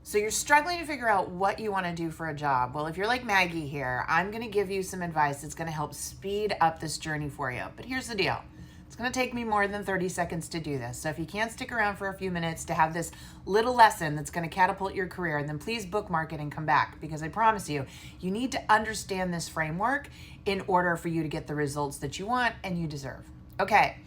So you're struggling to figure out what you want to do for a job. Well, if you're like Maggie here, I'm going to give you some advice that's going to help speed up this journey for you. But here's the deal. It's going to take me more than 30 seconds to do this. So if you can't stick around for a few minutes to have this little lesson that's going to catapult your career, then please bookmark it and come back, because I promise you, you need to understand this framework in order for you to get the results that you want and you deserve. Okay,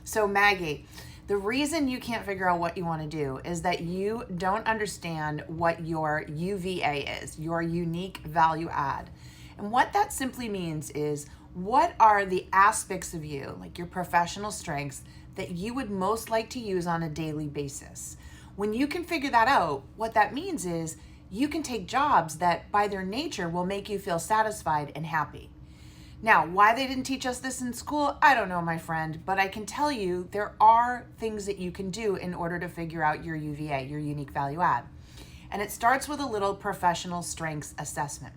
so Maggie, the reason you can't figure out what you want to do is that you don't understand what your UVA is, your unique value add. And what that simply means is, what are the aspects of you, like your professional strengths, that you would most like to use on a daily basis? When you can figure that out, what that means is you can take jobs that by their nature will make you feel satisfied and happy. Now, why they didn't teach us this in school, I don't know, my friend, but I can tell you there are things that you can do in order to figure out your UVA, your unique value add. And it starts with a little professional strengths assessment.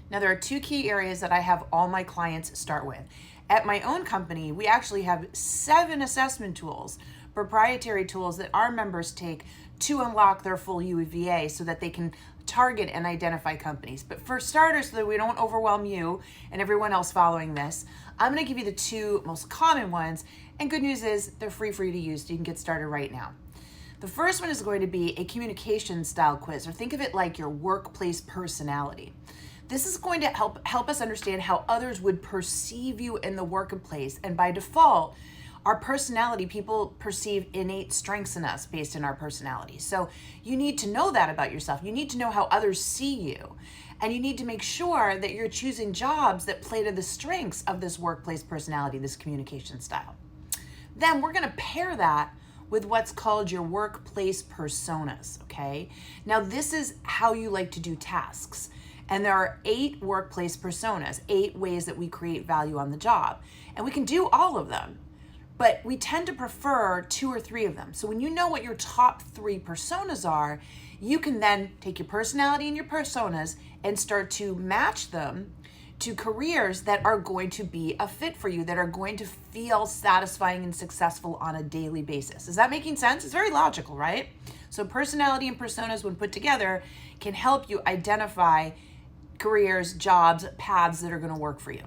Now, there are two key areas that I have all my clients start with. At my own company, we actually have 7 assessment tools, proprietary tools that our members take to unlock their full UVA so that they can target and identify companies. But for starters, so that we don't overwhelm you and everyone else following this, I'm going to give you the 2 most common ones. And good news is they're free for you to use, so you can get started right now. The first one is going to be a communication style quiz, or think of it like your workplace personality. This is going to help us understand how others would perceive you in the workplace. And by default, our personality, people perceive innate strengths in us based on our personality. So you need to know that about yourself. You need to know how others see you. And you need to make sure that you're choosing jobs that play to the strengths of this workplace personality, this communication style. Then we're going to pair that with what's called your workplace personas, okay? Now, this is how you like to do tasks. And there are 8 workplace personas, 8 ways that we create value on the job. And we can do all of them, but we tend to prefer 2 or 3 of them. So when you know what your top 3 personas are, you can then take your personality and your personas and start to match them to careers that are going to be a fit for you, that are going to feel satisfying and successful on a daily basis. Is that making sense? It's very logical, right? So personality and personas, when put together, can help you identify careers, jobs, paths that are going to work for you.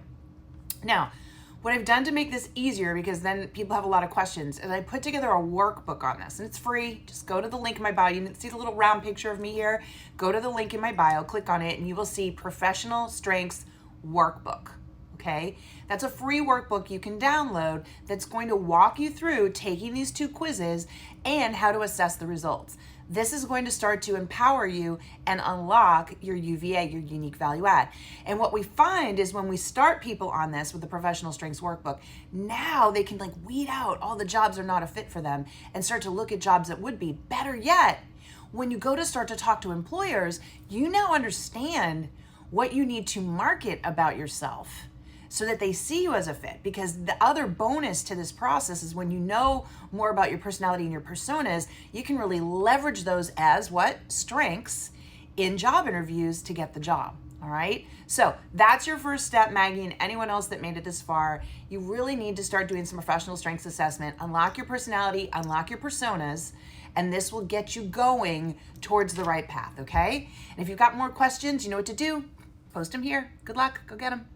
Now, what I've done to make this easier, because then people have a lot of questions, is I put together a workbook on this, and it's free. Just go to the link in my bio. You can see the little round picture of me here. Go to the link in my bio, click on it, and you will see Professional Strengths Workbook. Okay? That's a free workbook you can download that's going to walk you through taking these 2 quizzes and how to assess the results. This is going to start to empower you and unlock your UVA, your unique value add. And what we find is when we start people on this with the Professional Strengths Workbook, now they can weed out all the jobs that are not a fit for them and start to look at jobs that would be. Better yet, when you go to start to talk to employers, you now understand what you need to market about yourself so that they see you as a fit. Because the other bonus to this process is when you know more about your personality and your personas, you can really leverage those as what? Strengths in job interviews to get the job. All right? So that's your first step, Maggie, and anyone else that made it this far. You really need to start doing some professional strengths assessment, unlock your personality, unlock your personas, and this will get you going towards the right path, okay? And if you've got more questions, you know what to do. Post them here. Good luck. Go get them.